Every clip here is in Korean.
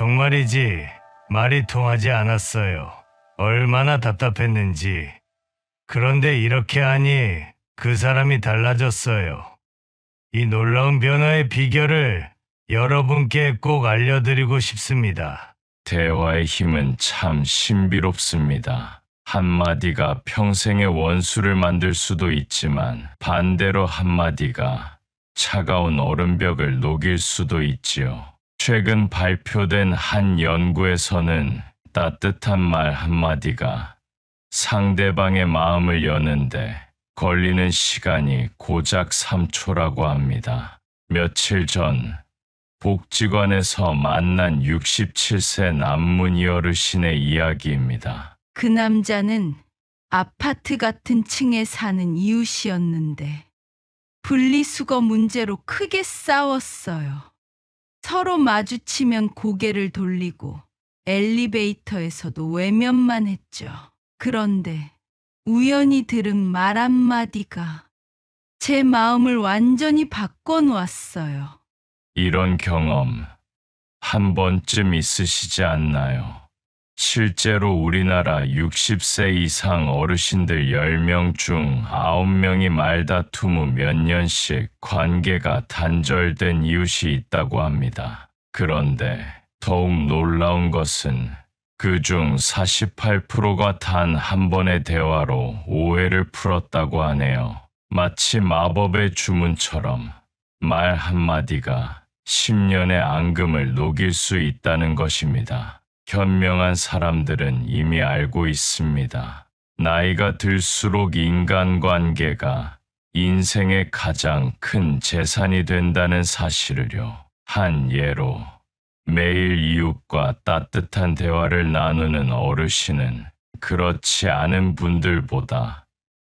정말이지 말이 통하지 않았어요. 얼마나 답답했는지. 그런데 이렇게 하니 그 사람이 달라졌어요. 이 놀라운 변화의 비결을 여러분께 꼭 알려드리고 싶습니다. 대화의 힘은 참 신비롭습니다. 한마디가 평생의 원수를 만들 수도 있지만 반대로 한마디가 차가운 얼음벽을 녹일 수도 있지요. 최근 발표된 한 연구에서는 따뜻한 말 한마디가 상대방의 마음을 여는데 걸리는 시간이 고작 3초라고 합니다. 며칠 전 복지관에서 만난 67세 남문이 어르신의 이야기입니다. 그 남자는 아파트 같은 층에 사는 이웃이었는데 분리수거 문제로 크게 싸웠어요. 서로 마주치면 고개를 돌리고 엘리베이터에서도 외면만 했죠. 그런데 우연히 들은 말 한마디가 제 마음을 완전히 바꿔놓았어요. 이런 경험 한 번쯤 있으시지 않나요? 실제로 우리나라 60세 이상 어르신들 10명 중 9명이 말다툼 후 몇 년씩 관계가 단절된 이웃이 있다고 합니다. 그런데 더욱 놀라운 것은 그중 48%가 단 한 번의 대화로 오해를 풀었다고 하네요. 마치 마법의 주문처럼 말 한마디가 10년의 앙금을 녹일 수 있다는 것입니다. 현명한 사람들은 이미 알고 있습니다. 나이가 들수록 인간관계가 인생의 가장 큰 재산이 된다는 사실을요. 한 예로 매일 이웃과 따뜻한 대화를 나누는 어르신은 그렇지 않은 분들보다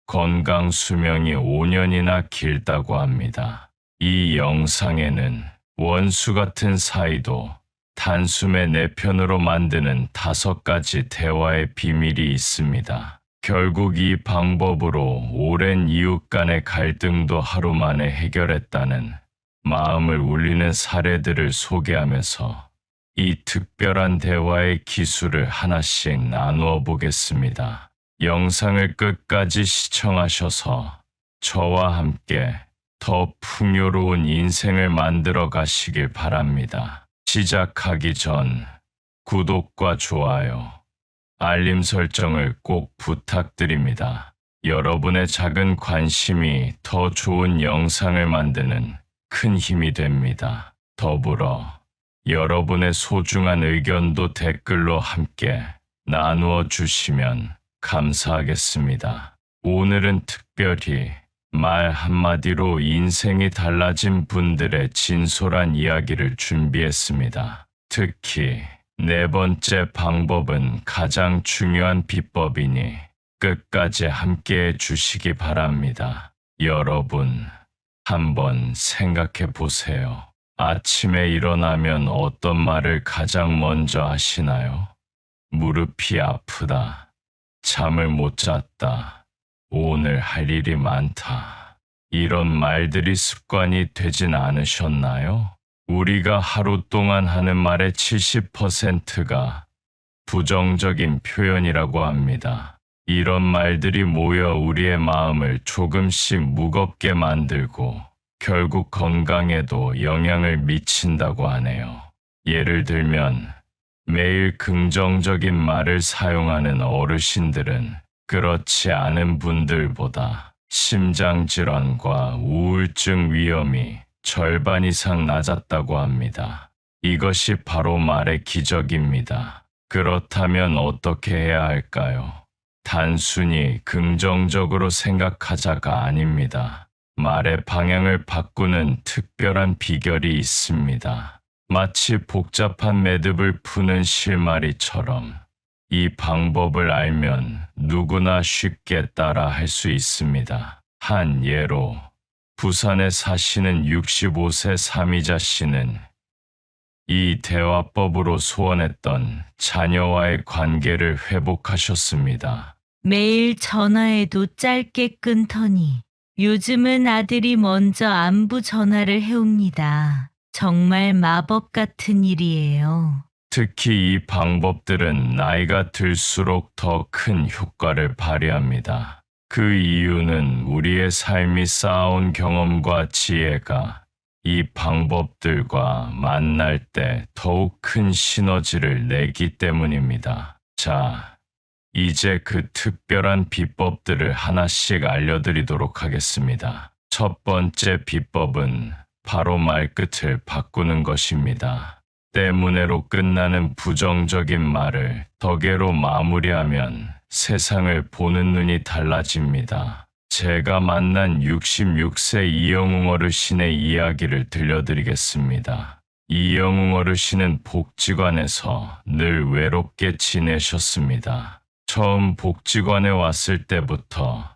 건강 수명이 5년이나 길다고 합니다. 이 영상에는 원수 같은 사이도 단숨에 내 편으로 만드는 5가지 대화의 비밀이 있습니다. 결국 이 방법으로 오랜 이웃 간의 갈등도 하루 만에 해결했다는 마음을 울리는 사례들을 소개하면서 이 특별한 대화의 기술을 하나씩 나누어 보겠습니다. 영상을 끝까지 시청하셔서 저와 함께 더 풍요로운 인생을 만들어 가시길 바랍니다. 시작하기 전 구독과 좋아요, 알림 설정을 꼭 부탁드립니다. 여러분의 작은 관심이 더 좋은 영상을 만드는 큰 힘이 됩니다. 더불어 여러분의 소중한 의견도 댓글로 함께 나누어 주시면 감사하겠습니다. 오늘은 특별히 말 한마디로 인생이 달라진 분들의 진솔한 이야기를 준비했습니다. 특히 4번째 방법은 가장 중요한 비법이니 끝까지 함께해 주시기 바랍니다. 여러분, 한번 생각해 보세요. 아침에 일어나면 어떤 말을 가장 먼저 하시나요? 무릎이 아프다. 잠을 못 잤다. 오늘 할 일이 많다. 이런 말들이 습관이 되진 않으셨나요? 우리가 하루 동안 하는 말의 70%가 부정적인 표현이라고 합니다. 이런 말들이 모여 우리의 마음을 조금씩 무겁게 만들고 결국 건강에도 영향을 미친다고 하네요. 예를 들면 매일 긍정적인 말을 사용하는 어르신들은 그렇지 않은 분들보다 심장질환과 우울증 위험이 절반 이상 낮았다고 합니다. 이것이 바로 말의 기적입니다. 그렇다면 어떻게 해야 할까요? 단순히 긍정적으로 생각하자가 아닙니다. 말의 방향을 바꾸는 특별한 비결이 있습니다. 마치 복잡한 매듭을 푸는 실마리처럼 이 방법을 알면 누구나 쉽게 따라 할 수 있습니다. 한 예로 부산에 사시는 65세 삼이자 씨는 이 대화법으로 소원했던 자녀와의 관계를 회복하셨습니다. 매일 전화해도 짧게 끊더니 요즘은 아들이 먼저 안부 전화를 해옵니다. 정말 마법 같은 일이에요. 특히 이 방법들은 나이가 들수록 더 큰 효과를 발휘합니다. 그 이유는 우리의 삶이 쌓아온 경험과 지혜가 이 방법들과 만날 때 더욱 큰 시너지를 내기 때문입니다. 자, 이제 그 특별한 비법들을 하나씩 알려드리도록 하겠습니다. 첫 번째 비법은 바로 말끝을 바꾸는 것입니다. 때문에로 끝나는 부정적인 말을 덕에로 마무리하면 세상을 보는 눈이 달라집니다. 제가 만난 66세 이영웅 어르신의 이야기를 들려드리겠습니다. 이영웅 어르신은 복지관에서 늘 외롭게 지내셨습니다. 처음 복지관에 왔을 때부터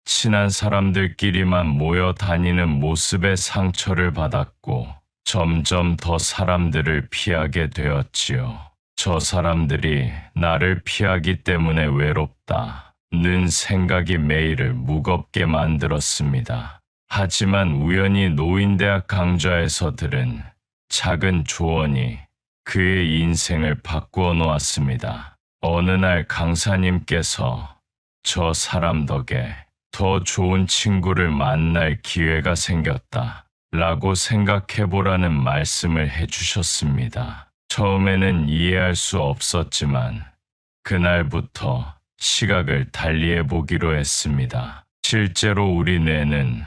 친한 사람들끼리만 모여 다니는 모습에 상처를 받았고 점점 더 사람들을 피하게 되었지요. 저 사람들이 나를 피하기 때문에 외롭다는 생각이 매일을 무겁게 만들었습니다. 하지만 우연히 노인대학 강좌에서 들은 작은 조언이 그의 인생을 바꾸어 놓았습니다. 어느 날 강사님께서 저 사람 덕에 더 좋은 친구를 만날 기회가 생겼다 라고 생각해보라는 말씀을 해주셨습니다. 처음에는 이해할 수 없었지만 그날부터 시각을 달리해 보기로 했습니다. 실제로 우리 뇌는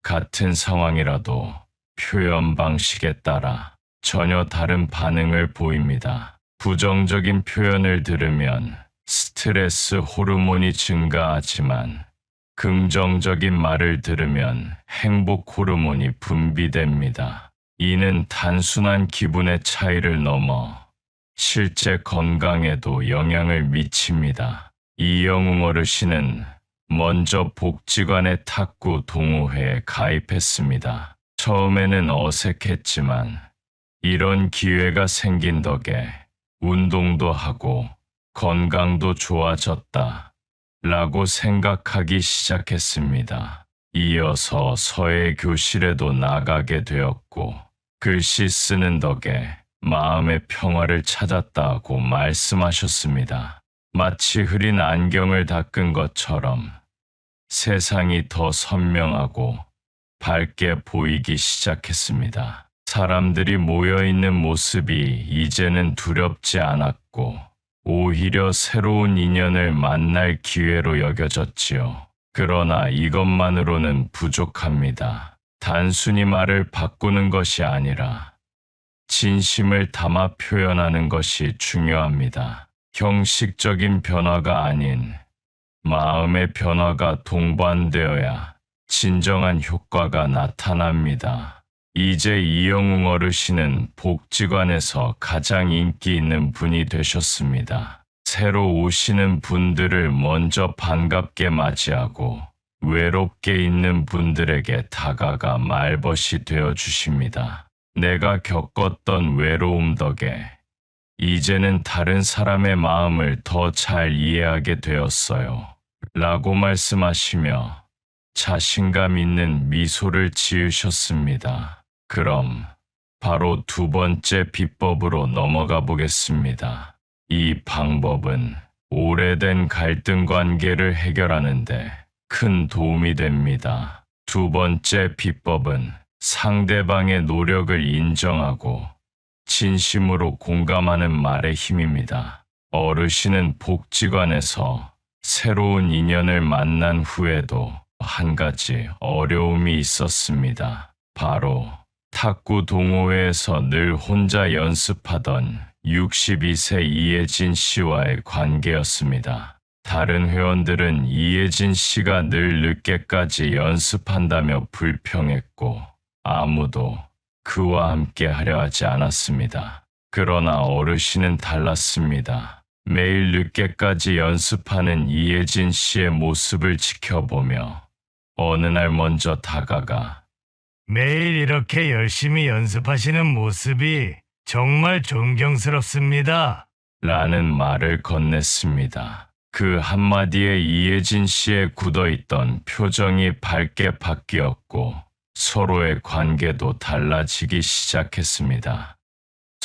같은 상황이라도 표현 방식에 따라 전혀 다른 반응을 보입니다. 부정적인 표현을 들으면 스트레스 호르몬이 증가하지만 긍정적인 말을 들으면 행복 호르몬이 분비됩니다. 이는 단순한 기분의 차이를 넘어 실제 건강에도 영향을 미칩니다. 이영웅 어르신은 먼저 복지관의 탁구 동호회에 가입했습니다. 처음에는 어색했지만 이런 기회가 생긴 덕에 운동도 하고 건강도 좋아졌다 라고 생각하기 시작했습니다. 이어서 서예 교실에도 나가게 되었고 글씨 쓰는 덕에 마음의 평화를 찾았다고 말씀하셨습니다. 마치 흐린 안경을 닦은 것처럼 세상이 더 선명하고 밝게 보이기 시작했습니다. 사람들이 모여있는 모습이 이제는 두렵지 않았고 오히려 새로운 인연을 만날 기회로 여겨졌지요. 그러나 이것만으로는 부족합니다. 단순히 말을 바꾸는 것이 아니라 진심을 담아 표현하는 것이 중요합니다. 형식적인 변화가 아닌 마음의 변화가 동반되어야 진정한 효과가 나타납니다. 이제 이영웅 어르신은 복지관에서 가장 인기 있는 분이 되셨습니다. 새로 오시는 분들을 먼저 반갑게 맞이하고 외롭게 있는 분들에게 다가가 말벗이 되어 주십니다. 내가 겪었던 외로움 덕에 이제는 다른 사람의 마음을 더 잘 이해하게 되었어요. 라고 말씀하시며 자신감 있는 미소를 지으셨습니다. 그럼 바로 두 번째 비법으로 넘어가 보겠습니다. 이 방법은 오래된 갈등 관계를 해결하는데 큰 도움이 됩니다. 두 번째 비법은 상대방의 노력을 인정하고 진심으로 공감하는 말의 힘입니다. 어르신은 복지관에서 새로운 인연을 만난 후에도 한 가지 어려움이 있었습니다. 바로 탁구 동호회에서 늘 혼자 연습하던 62세 이예진 씨와의 관계였습니다. 다른 회원들은 이예진 씨가 늘 늦게까지 연습한다며 불평했고 아무도 그와 함께 하려 하지 않았습니다. 그러나 어르신은 달랐습니다. 매일 늦게까지 연습하는 이예진 씨의 모습을 지켜보며 어느 날 먼저 다가가 매일 이렇게 열심히 연습하시는 모습이 정말 존경스럽습니다. 라는 말을 건넸습니다. 그 한마디에 이예진 씨의 굳어있던 표정이 밝게 바뀌었고 서로의 관계도 달라지기 시작했습니다.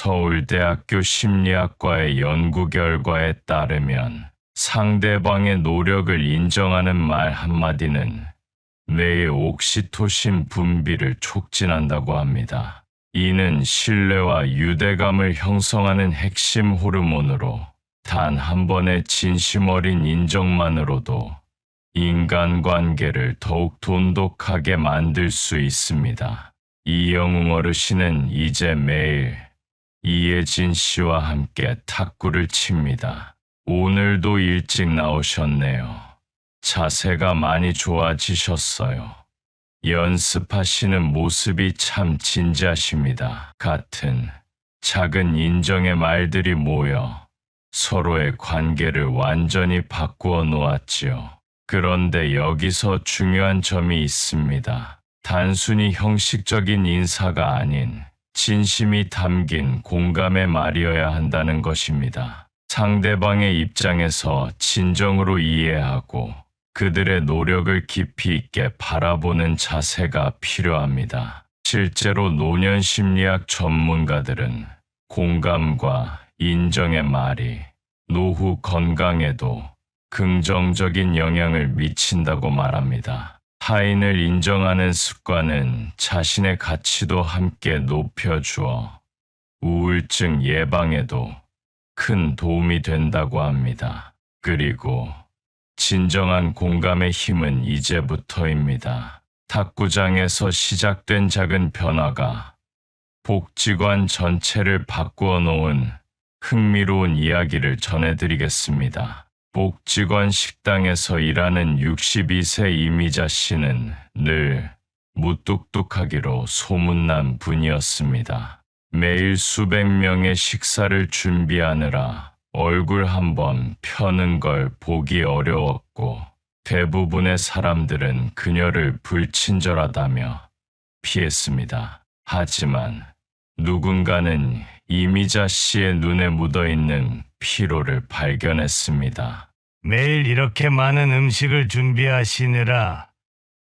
서울대학교 심리학과의 연구 결과에 따르면 상대방의 노력을 인정하는 말 한마디는 뇌의 옥시토신 분비를 촉진한다고 합니다. 이는 신뢰와 유대감을 형성하는 핵심 호르몬으로 단 한 번의 진심 어린 인정만으로도 인간관계를 더욱 돈독하게 만들 수 있습니다. 이영웅 어르신은 이제 매일 이예진 씨와 함께 탁구를 칩니다. 오늘도 일찍 나오셨네요. 자세가 많이 좋아지셨어요. 연습하시는 모습이 참 진지하십니다. 같은 작은 인정의 말들이 모여 서로의 관계를 완전히 바꾸어 놓았지요. 그런데 여기서 중요한 점이 있습니다. 단순히 형식적인 인사가 아닌 진심이 담긴 공감의 말이어야 한다는 것입니다. 상대방의 입장에서 진정으로 이해하고 그들의 노력을 깊이 있게 바라보는 자세가 필요합니다. 실제로 노년 심리학 전문가들은 공감과 인정의 말이 노후 건강에도 긍정적인 영향을 미친다고 말합니다. 타인을 인정하는 습관은 자신의 가치도 함께 높여주어 우울증 예방에도 큰 도움이 된다고 합니다. 그리고 진정한 공감의 힘은 이제부터입니다. 탁구장에서 시작된 작은 변화가 복지관 전체를 바꾸어 놓은 흥미로운 이야기를 전해드리겠습니다. 복지관 식당에서 일하는 62세 이미자 씨는 늘 무뚝뚝하기로 소문난 분이었습니다. 매일 수백 명의 식사를 준비하느라 얼굴 한번 펴는 걸 보기 어려웠고 대부분의 사람들은 그녀를 불친절하다며 피했습니다. 하지만 누군가는 이미자 씨의 눈에 묻어있는 피로를 발견했습니다. 매일 이렇게 많은 음식을 준비하시느라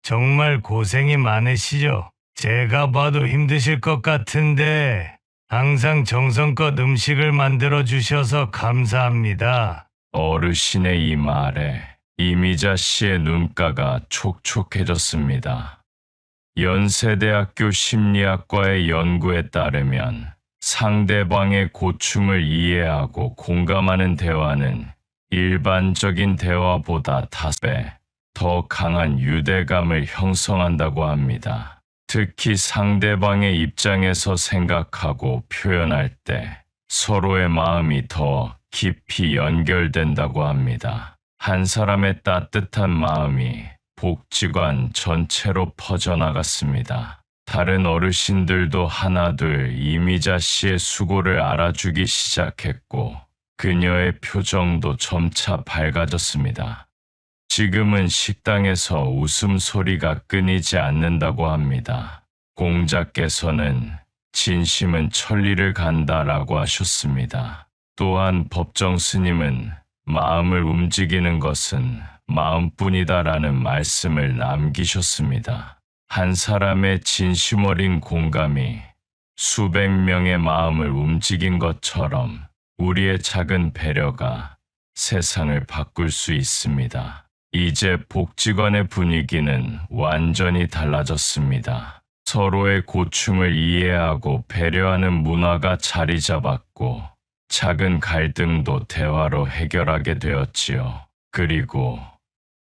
정말 고생이 많으시죠? 제가 봐도 힘드실 것 같은데 항상 정성껏 음식을 만들어 주셔서 감사합니다. 어르신의 이 말에 이미자 씨의 눈가가 촉촉해졌습니다. 연세대학교 심리학과의 연구에 따르면 상대방의 고충을 이해하고 공감하는 대화는 일반적인 대화보다 5배 더 강한 유대감을 형성한다고 합니다. 특히 상대방의 입장에서 생각하고 표현할 때 서로의 마음이 더 깊이 연결된다고 합니다. 한 사람의 따뜻한 마음이 복지관 전체로 퍼져나갔습니다. 다른 어르신들도 하나둘 이미자 씨의 수고를 알아주기 시작했고 그녀의 표정도 점차 밝아졌습니다. 지금은 식당에서 웃음소리가 끊이지 않는다고 합니다. 공자께서는 진심은 천리를 간다라고 하셨습니다. 또한 법정 스님은 마음을 움직이는 것은 마음뿐이다라는 말씀을 남기셨습니다. 한 사람의 진심 어린 공감이 수백 명의 마음을 움직인 것처럼 우리의 작은 배려가 세상을 바꿀 수 있습니다. 이제 복지관의 분위기는 완전히 달라졌습니다. 서로의 고충을 이해하고 배려하는 문화가 자리 잡았고 작은 갈등도 대화로 해결하게 되었지요. 그리고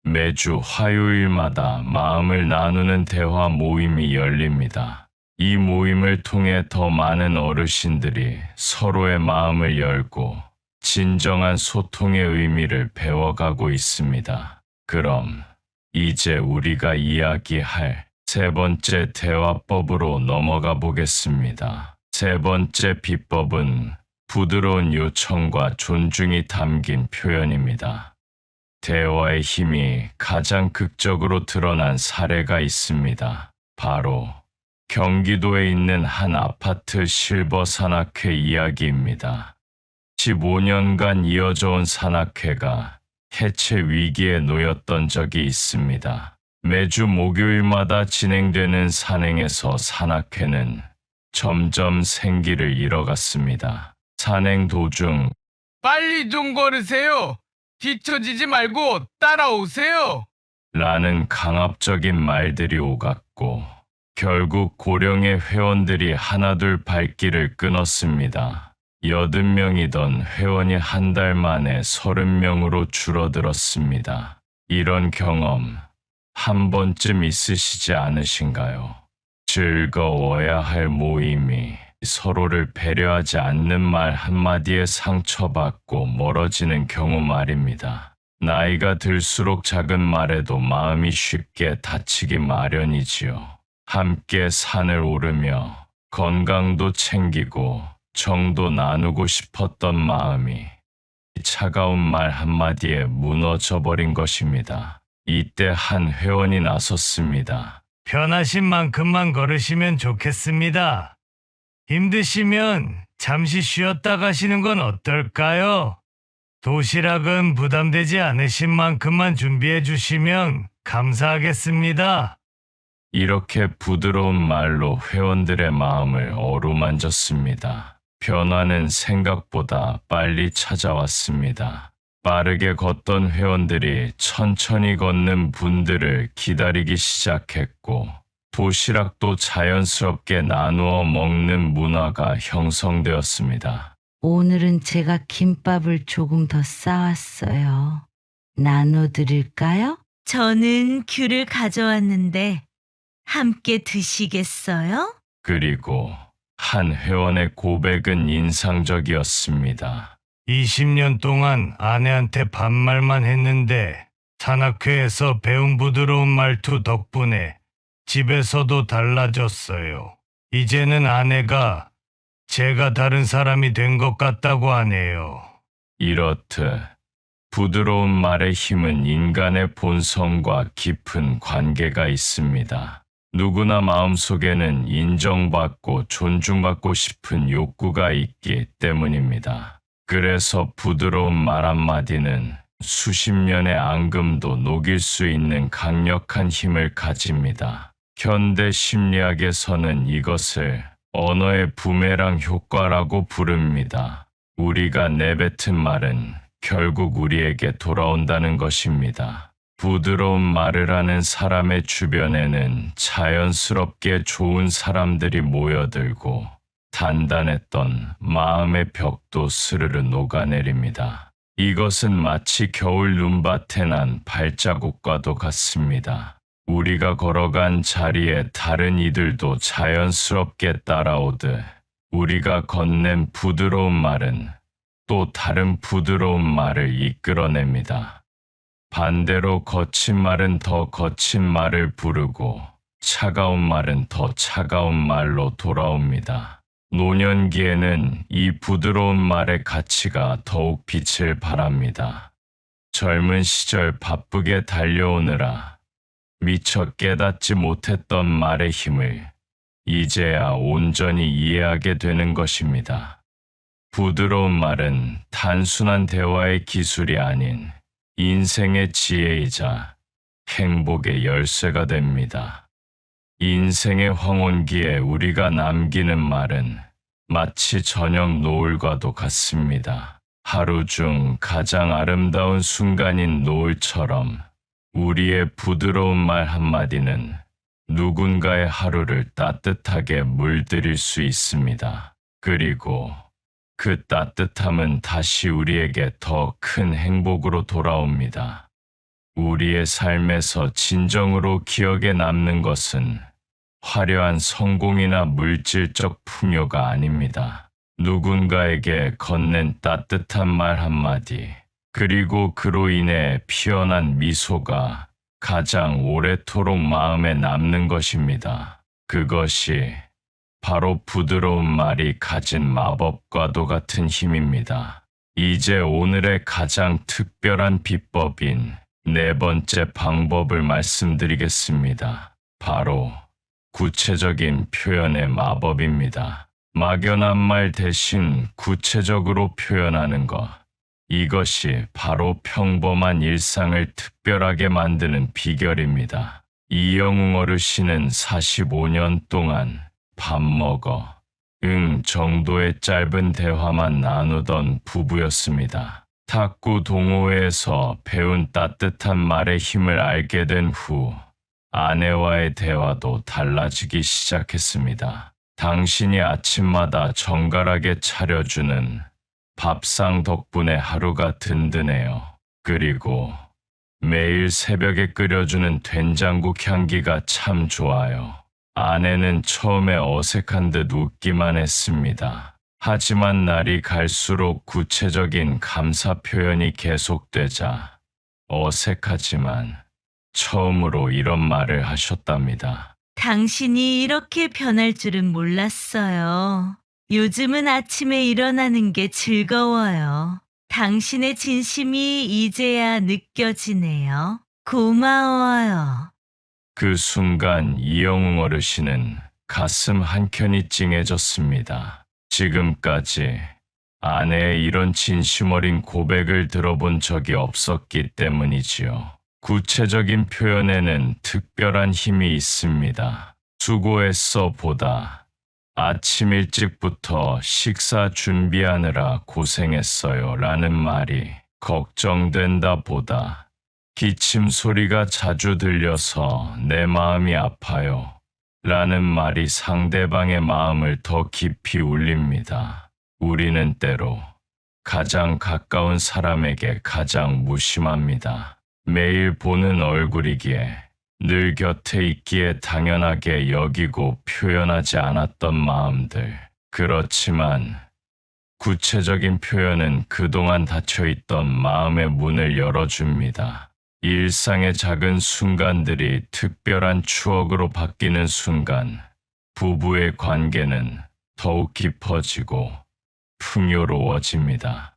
매주 화요일마다 마음을 나누는 대화 모임이 열립니다. 이 모임을 통해 더 많은 어르신들이 서로의 마음을 열고 진정한 소통의 의미를 배워가고 있습니다. 그럼 이제 우리가 이야기할 세 번째 대화법으로 넘어가 보겠습니다. 세 번째 비법은 부드러운 요청과 존중이 담긴 표현입니다. 대화의 힘이 가장 극적으로 드러난 사례가 있습니다. 바로 경기도에 있는 한 아파트 실버 산악회 이야기입니다. 15년간 이어져 온 산악회가 해체 위기에 놓였던 적이 있습니다. 매주 목요일마다 진행되는 산행에서 산악회는 점점 생기를 잃어갔습니다. 산행 도중 빨리 좀 걸으세요. 뒤처지지 말고 따라오세요. 라는 강압적인 말들이 오갔고 결국 고령의 회원들이 하나둘 발길을 끊었습니다. 80명이던 회원이 한 달 만에 30명으로 줄어들었습니다. 이런 경험 한 번쯤 있으시지 않으신가요? 즐거워야 할 모임이 서로를 배려하지 않는 말 한마디에 상처받고 멀어지는 경우 말입니다. 나이가 들수록 작은 말에도 마음이 쉽게 다치기 마련이지요. 함께 산을 오르며 건강도 챙기고 정도 나누고 싶었던 마음이 차가운 말 한마디에 무너져 버린 것입니다. 이때 한 회원이 나섰습니다. 편하신 만큼만 걸으시면 좋겠습니다. 힘드시면 잠시 쉬었다 가시는 건 어떨까요? 도시락은 부담되지 않으신 만큼만 준비해 주시면 감사하겠습니다. 이렇게 부드러운 말로 회원들의 마음을 어루만졌습니다. 변화는 생각보다 빨리 찾아왔습니다. 빠르게 걷던 회원들이 천천히 걷는 분들을 기다리기 시작했고 도시락도 자연스럽게 나누어 먹는 문화가 형성되었습니다. 오늘은 제가 김밥을 조금 더 싸왔어요. 나눠드릴까요? 저는 귤을 가져왔는데 함께 드시겠어요? 그리고 한 회원의 고백은 인상적이었습니다. 20년 동안 아내한테 반말만 했는데 산악회에서 배운 부드러운 말투 덕분에 집에서도 달라졌어요. 이제는 아내가 제가 다른 사람이 된 것 같다고 하네요. 이렇듯 부드러운 말의 힘은 인간의 본성과 깊은 관계가 있습니다. 누구나 마음속에는 인정받고 존중받고 싶은 욕구가 있기 때문입니다. 그래서 부드러운 말 한마디는 수십 년의 앙금도 녹일 수 있는 강력한 힘을 가집니다. 현대 심리학에서는 이것을 언어의 부메랑 효과라고 부릅니다. 우리가 내뱉은 말은 결국 우리에게 돌아온다는 것입니다. 부드러운 말을 하는 사람의 주변에는 자연스럽게 좋은 사람들이 모여들고 단단했던 마음의 벽도 스르르 녹아내립니다. 이것은 마치 겨울 눈밭에 난 발자국과도 같습니다. 우리가 걸어간 자리에 다른 이들도 자연스럽게 따라오듯 우리가 건넨 부드러운 말은 또 다른 부드러운 말을 이끌어냅니다. 반대로 거친 말은 더 거친 말을 부르고 차가운 말은 더 차가운 말로 돌아옵니다. 노년기에는 이 부드러운 말의 가치가 더욱 빛을 발합니다. 젊은 시절 바쁘게 달려오느라 미처 깨닫지 못했던 말의 힘을 이제야 온전히 이해하게 되는 것입니다. 부드러운 말은 단순한 대화의 기술이 아닌 인생의 지혜이자 행복의 열쇠가 됩니다. 인생의 황혼기에 우리가 남기는 말은 마치 저녁 노을과도 같습니다. 하루 중 가장 아름다운 순간인 노을처럼 우리의 부드러운 말 한마디는 누군가의 하루를 따뜻하게 물들일 수 있습니다. 그리고 그 따뜻함은 다시 우리에게 더 큰 행복으로 돌아옵니다. 우리의 삶에서 진정으로 기억에 남는 것은 화려한 성공이나 물질적 풍요가 아닙니다. 누군가에게 건넨 따뜻한 말 한마디, 그리고 그로 인해 피어난 미소가 가장 오래도록 마음에 남는 것입니다. 그것이 바로 부드러운 말이 가진 마법과도 같은 힘입니다. 이제 오늘의 가장 특별한 비법인 네 번째 방법을 말씀드리겠습니다. 바로 구체적인 표현의 마법입니다. 막연한 말 대신 구체적으로 표현하는 것. 이것이 바로 평범한 일상을 특별하게 만드는 비결입니다. 이영웅 어르신은 45년 동안 밥 먹어, 응 정도의 짧은 대화만 나누던 부부였습니다. 탁구 동호회에서 배운 따뜻한 말의 힘을 알게 된 후 아내와의 대화도 달라지기 시작했습니다. 당신이 아침마다 정갈하게 차려주는 밥상 덕분에 하루가 든든해요. 그리고 매일 새벽에 끓여주는 된장국 향기가 참 좋아요. 아내는 처음에 어색한 듯 웃기만 했습니다. 하지만 날이 갈수록 구체적인 감사 표현이 계속되자 어색하지만 처음으로 이런 말을 하셨답니다. 당신이 이렇게 변할 줄은 몰랐어요. 요즘은 아침에 일어나는 게 즐거워요. 당신의 진심이 이제야 느껴지네요. 고마워요. 그 순간 이영웅 어르신은 가슴 한켠이 찡해졌습니다. 지금까지 아내의 이런 진심 어린 고백을 들어본 적이 없었기 때문이지요. 구체적인 표현에는 특별한 힘이 있습니다. 수고했어 보다 아침 일찍부터 식사 준비하느라 고생했어요 라는 말이 걱정된다 보다 기침 소리가 자주 들려서 내 마음이 아파요 라는 말이 상대방의 마음을 더 깊이 울립니다. 우리는 때로 가장 가까운 사람에게 가장 무심합니다. 매일 보는 얼굴이기에 늘 곁에 있기에 당연하게 여기고 표현하지 않았던 마음들. 그렇지만 구체적인 표현은 그동안 닫혀있던 마음의 문을 열어줍니다. 일상의 작은 순간들이 특별한 추억으로 바뀌는 순간 부부의 관계는 더욱 깊어지고 풍요로워집니다.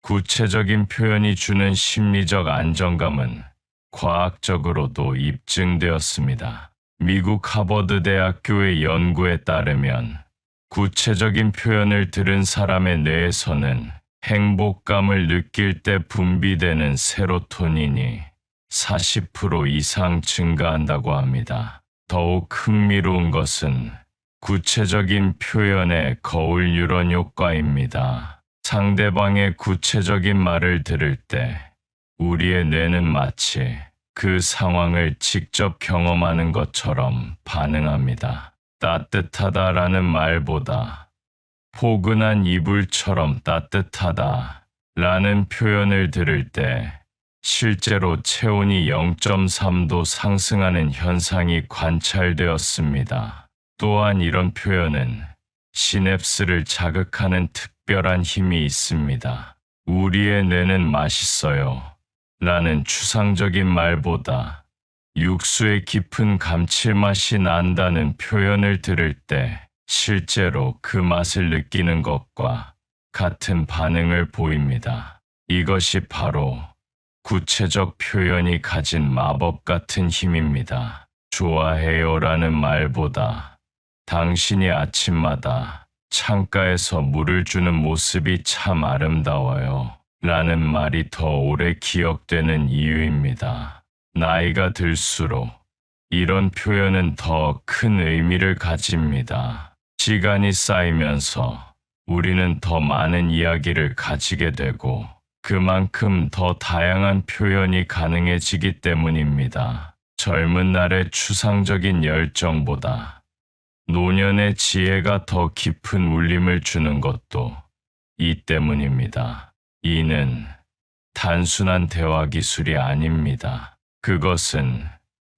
구체적인 표현이 주는 심리적 안정감은 과학적으로도 입증되었습니다. 미국 하버드 대학교의 연구에 따르면 구체적인 표현을 들은 사람의 뇌에서는 행복감을 느낄 때 분비되는 세로토닌이 40% 이상 증가한다고 합니다. 더욱 흥미로운 것은 구체적인 표현의 거울 뉴런 효과입니다. 상대방의 구체적인 말을 들을 때 우리의 뇌는 마치 그 상황을 직접 경험하는 것처럼 반응합니다. 따뜻하다라는 말보다 포근한 이불처럼 따뜻하다 라는 표현을 들을 때 실제로 체온이 0.3도 상승하는 현상이 관찰되었습니다. 또한 이런 표현은 시냅스를 자극하는 특별한 힘이 있습니다. 우리의 뇌는 맛있어요 라는 추상적인 말보다 육수의 깊은 감칠맛이 난다는 표현을 들을 때 실제로 그 맛을 느끼는 것과 같은 반응을 보입니다. 이것이 바로 구체적 표현이 가진 마법 같은 힘입니다. 좋아해요라는 말보다 당신이 아침마다 창가에서 물을 주는 모습이 참 아름다워요 라는 말이 더 오래 기억되는 이유입니다. 나이가 들수록 이런 표현은 더 큰 의미를 가집니다. 시간이 쌓이면서 우리는 더 많은 이야기를 가지게 되고 그만큼 더 다양한 표현이 가능해지기 때문입니다. 젊은 날의 추상적인 열정보다 노년의 지혜가 더 깊은 울림을 주는 것도 이 때문입니다. 이는 단순한 대화 기술이 아닙니다. 그것은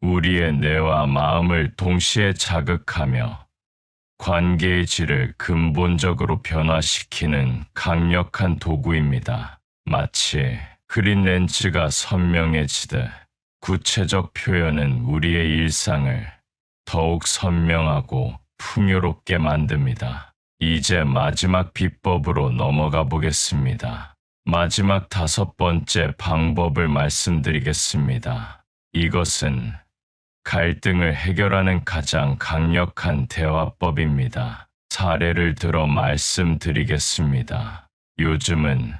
우리의 뇌와 마음을 동시에 자극하며 관계의 질을 근본적으로 변화시키는 강력한 도구입니다. 마치 그린 렌즈가 선명해지듯 구체적 표현은 우리의 일상을 더욱 선명하고 풍요롭게 만듭니다. 이제 마지막 비법으로 넘어가 보겠습니다. 마지막 5번째 방법을 말씀드리겠습니다. 이것은 갈등을 해결하는 가장 강력한 대화법입니다. 사례를 들어 말씀드리겠습니다. 요즘은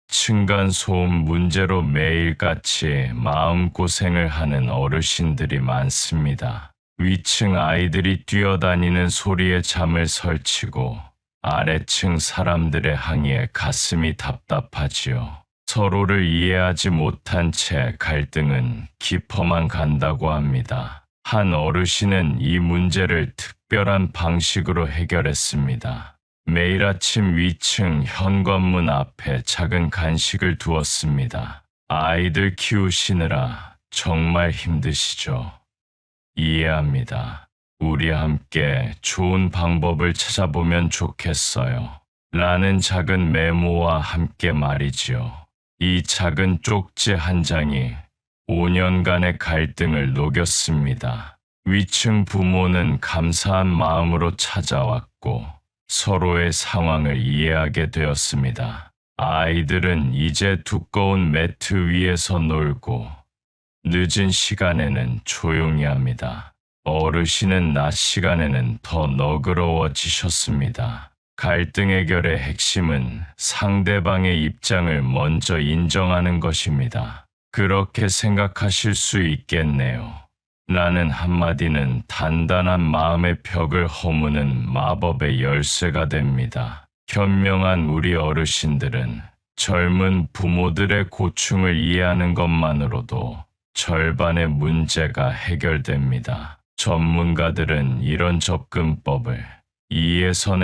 층간소음 문제로 매일같이 마음고생을 하는 어르신들이 많습니다. 위층 아이들이 뛰어다니는 소리에 잠을 설치고 아래층 사람들의 항의에 가슴이 답답하지요. 서로를 이해하지 못한 채 갈등은 깊어만 간다고 합니다. 한 어르신은 이 문제를 특별한 방식으로 해결했습니다. 매일 아침 위층 현관문 앞에 작은 간식을 두었습니다. 아이들 키우시느라 정말 힘드시죠? 이해합니다. 우리 함께 좋은 방법을 찾아보면 좋겠어요. 라는 작은 메모와 함께 말이지요. 이 작은 쪽지 한 장이 5년간의 갈등을 녹였습니다. 위층 부모는 감사한 마음으로 찾아왔고 서로의 상황을 이해하게 되었습니다. 아이들은 이제 두꺼운 매트 위에서 놀고 늦은 시간에는 조용히 합니다. 어르신은 낮 시간에는 더 너그러워지셨습니다. 갈등 해결의 핵심은 상대방의 입장을 먼저 인정하는 것입니다. 그렇게 생각하실 수 있겠네요. 라는 한마디는 단단한 마음의 벽을 허무는 마법의 열쇠가 됩니다. 현명한 우리 어르신들은 젊은 부모들의 고충을 이해하는 것만으로도 절반의 문제가 해결됩니다. 전문가들은 이런 접근법을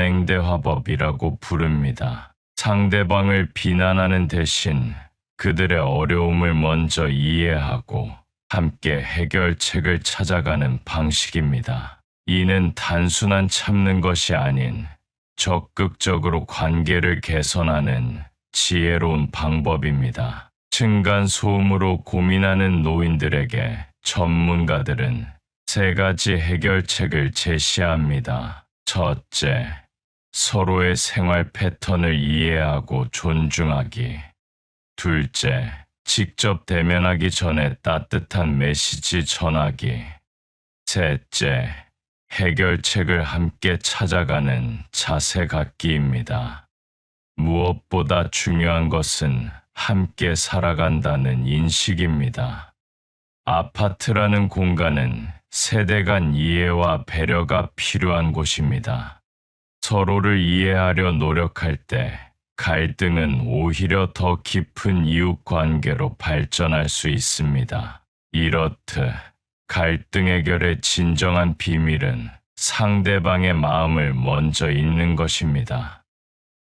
이해선행대화법이라고 부릅니다. 상대방을 비난하는 대신 그들의 어려움을 먼저 이해하고 함께 해결책을 찾아가는 방식입니다. 이는 단순한 참는 것이 아닌 적극적으로 관계를 개선하는 지혜로운 방법입니다. 층간소음으로 고민하는 노인들에게 전문가들은 3가지 해결책을 제시합니다. 첫째, 서로의 생활 패턴을 이해하고 존중하기. 둘째, 직접 대면하기 전에 따뜻한 메시지 전하기. 셋째, 해결책을 함께 찾아가는 자세 갖기입니다. 무엇보다 중요한 것은 함께 살아간다는 인식입니다. 아파트라는 공간은 세대 간 이해와 배려가 필요한 곳입니다. 서로를 이해하려 노력할 때 갈등은 오히려 더 깊은 이웃 관계로 발전할 수 있습니다. 이렇듯 갈등 해결의 진정한 비밀은 상대방의 마음을 먼저 읽는 것입니다.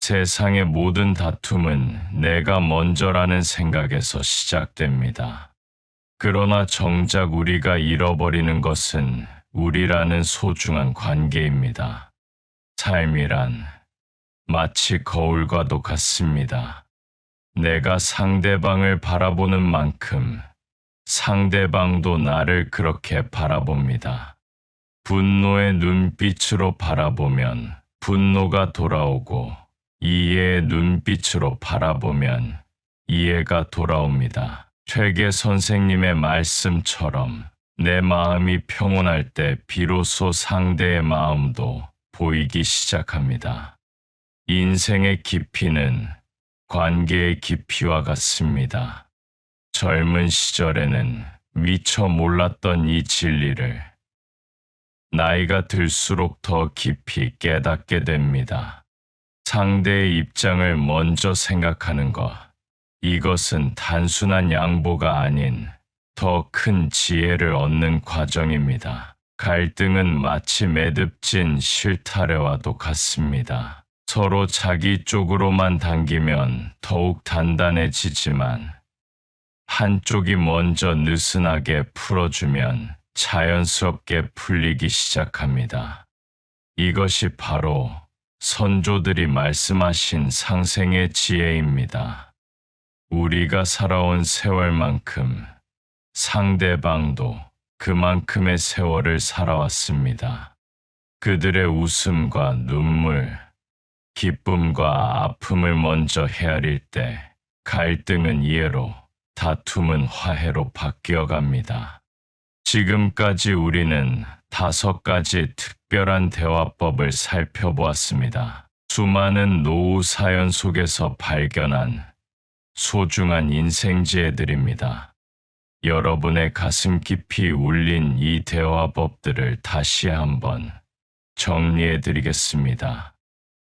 세상의 모든 다툼은 내가 먼저라는 생각에서 시작됩니다. 그러나 정작 우리가 잃어버리는 것은 우리라는 소중한 관계입니다. 삶이란 마치 거울과도 같습니다. 내가 상대방을 바라보는 만큼 상대방도 나를 그렇게 바라봅니다. 분노의 눈빛으로 바라보면 분노가 돌아오고 이해의 눈빛으로 바라보면 이해가 돌아옵니다. 퇴계 선생님의 말씀처럼 내 마음이 평온할 때 비로소 상대의 마음도 보이기 시작합니다. 인생의 깊이는 관계의 깊이와 같습니다. 젊은 시절에는 미처 몰랐던 이 진리를 나이가 들수록 더 깊이 깨닫게 됩니다. 상대의 입장을 먼저 생각하는 것, 이것은 단순한 양보가 아닌 더 큰 지혜를 얻는 과정입니다. 갈등은 마치 매듭진 실타래와도 같습니다. 서로 자기 쪽으로만 당기면 더욱 단단해지지만 한쪽이 먼저 느슨하게 풀어주면 자연스럽게 풀리기 시작합니다. 이것이 바로 선조들이 말씀하신 상생의 지혜입니다. 우리가 살아온 세월만큼 상대방도 그만큼의 세월을 살아왔습니다. 그들의 웃음과 눈물, 기쁨과 아픔을 먼저 헤아릴 때 갈등은 이해로, 다툼은 화해로 바뀌어갑니다. 지금까지 우리는 5가지 특별한 대화법을 살펴보았습니다. 수많은 노후 사연 속에서 발견한 소중한 인생 지혜들입니다. 여러분의 가슴 깊이 울린 이 대화법들을 다시 한번 정리해 드리겠습니다.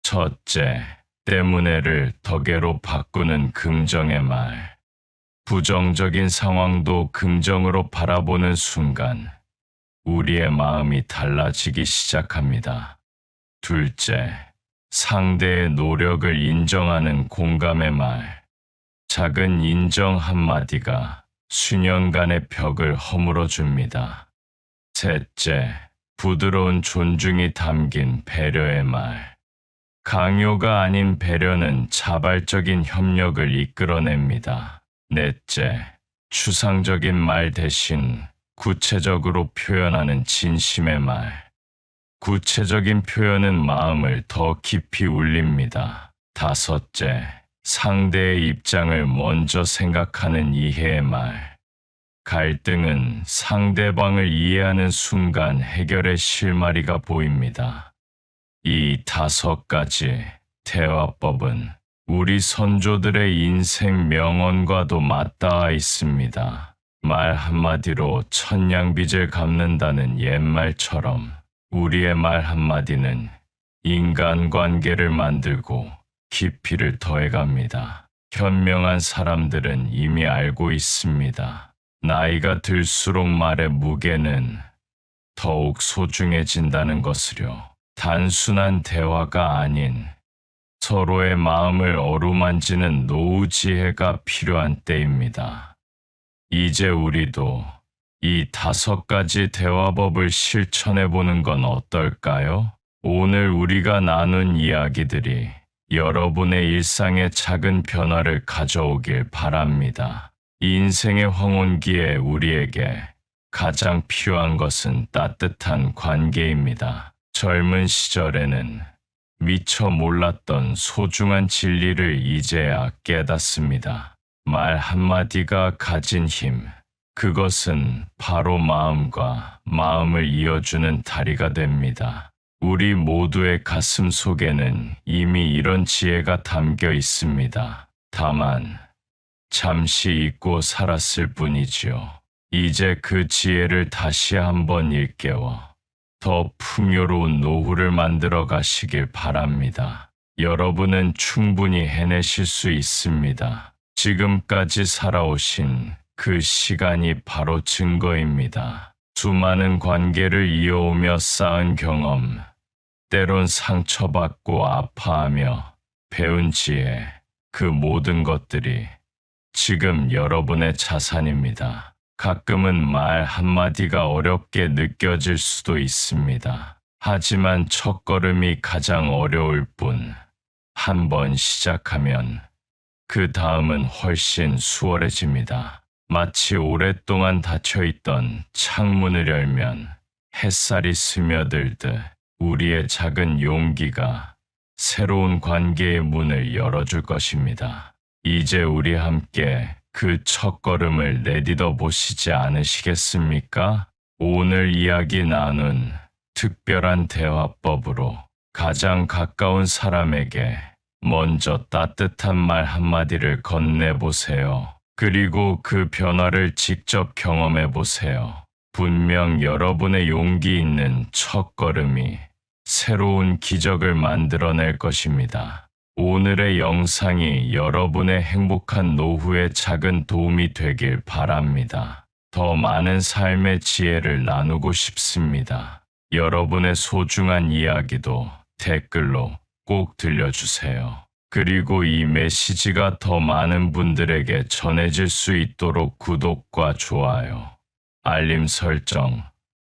첫째, 때문에를 덕에로 바꾸는 긍정의 말. 부정적인 상황도 긍정으로 바라보는 순간 우리의 마음이 달라지기 시작합니다. 둘째, 상대의 노력을 인정하는 공감의 말. 작은 인정 한마디가 수년간의 벽을 허물어 줍니다. 셋째, 부드러운 존중이 담긴 배려의 말. 강요가 아닌 배려는 자발적인 협력을 이끌어냅니다. 넷째, 추상적인 말 대신 구체적으로 표현하는 진심의 말. 구체적인 표현은 마음을 더 깊이 울립니다. 다섯째, 상대의 입장을 먼저 생각하는 이해의 말. 갈등은 상대방을 이해하는 순간 해결의 실마리가 보입니다. 이 5가지 대화법은 우리 선조들의 인생 명언과도 맞닿아 있습니다. 말 한마디로 천냥빚을 갚는다는 옛말처럼 우리의 말 한마디는 인간관계를 만들고 깊이를 더해갑니다. 현명한 사람들은 이미 알고 있습니다. 나이가 들수록 말의 무게는 더욱 소중해진다는 것을요. 단순한 대화가 아닌 서로의 마음을 어루만지는 노후 지혜가 필요한 때입니다. 이제 우리도 이 5가지 대화법을 실천해 보는 건 어떨까요? 오늘 우리가 나눈 이야기들이 여러분의 일상에 작은 변화를 가져오길 바랍니다. 인생의 황혼기에 우리에게 가장 필요한 것은 따뜻한 관계입니다. 젊은 시절에는 미처 몰랐던 소중한 진리를 이제야 깨닫습니다. 말 한마디가 가진 힘, 그것은 바로 마음과 마음을 이어주는 다리가 됩니다. 우리 모두의 가슴 속에는 이미 이런 지혜가 담겨 있습니다. 다만 잠시 잊고 살았을 뿐이지요. 이제 그 지혜를 다시 한번 일깨워 더 풍요로운 노후를 만들어 가시길 바랍니다. 여러분은 충분히 해내실 수 있습니다. 지금까지 살아오신 그 시간이 바로 증거입니다. 수많은 관계를 이어오며 쌓은 경험, 때론 상처받고 아파하며 배운 지혜, 그 모든 것들이 지금 여러분의 자산입니다. 가끔은 말 한마디가 어렵게 느껴질 수도 있습니다. 하지만 첫걸음이 가장 어려울 뿐, 한번 시작하면 그 다음은 훨씬 수월해집니다. 마치 오랫동안 닫혀있던 창문을 열면 햇살이 스며들듯 우리의 작은 용기가 새로운 관계의 문을 열어줄 것입니다. 이제 우리 함께 그 첫걸음을 내딛어 보시지 않으시겠습니까? 오늘 이야기 나눈 특별한 대화법으로 가장 가까운 사람에게 먼저 따뜻한 말 한마디를 건네보세요. 그리고 그 변화를 직접 경험해보세요. 분명 여러분의 용기 있는 첫걸음이 새로운 기적을 만들어낼 것입니다. 오늘의 영상이 여러분의 행복한 노후에 작은 도움이 되길 바랍니다. 더 많은 삶의 지혜를 나누고 싶습니다. 여러분의 소중한 이야기도 댓글로 꼭 들려주세요. 그리고 이 메시지가 더 많은 분들에게 전해질 수 있도록 구독과 좋아요, 알림 설정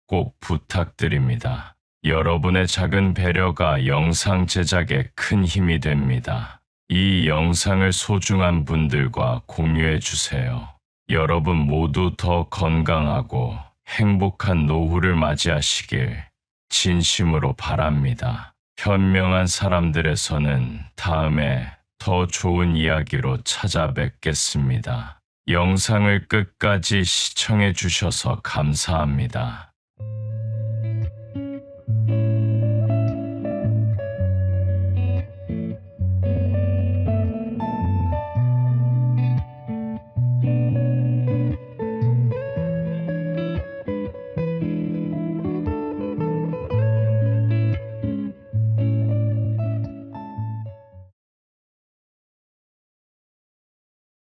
꼭 부탁드립니다. 여러분의 작은 배려가 영상 제작에 큰 힘이 됩니다. 이 영상을 소중한 분들과 공유해 주세요. 여러분 모두 더 건강하고 행복한 노후를 맞이하시길 진심으로 바랍니다. 현명한 사람들에서는 다음에 더 좋은 이야기로 찾아뵙겠습니다. 영상을 끝까지 시청해 주셔서 감사합니다.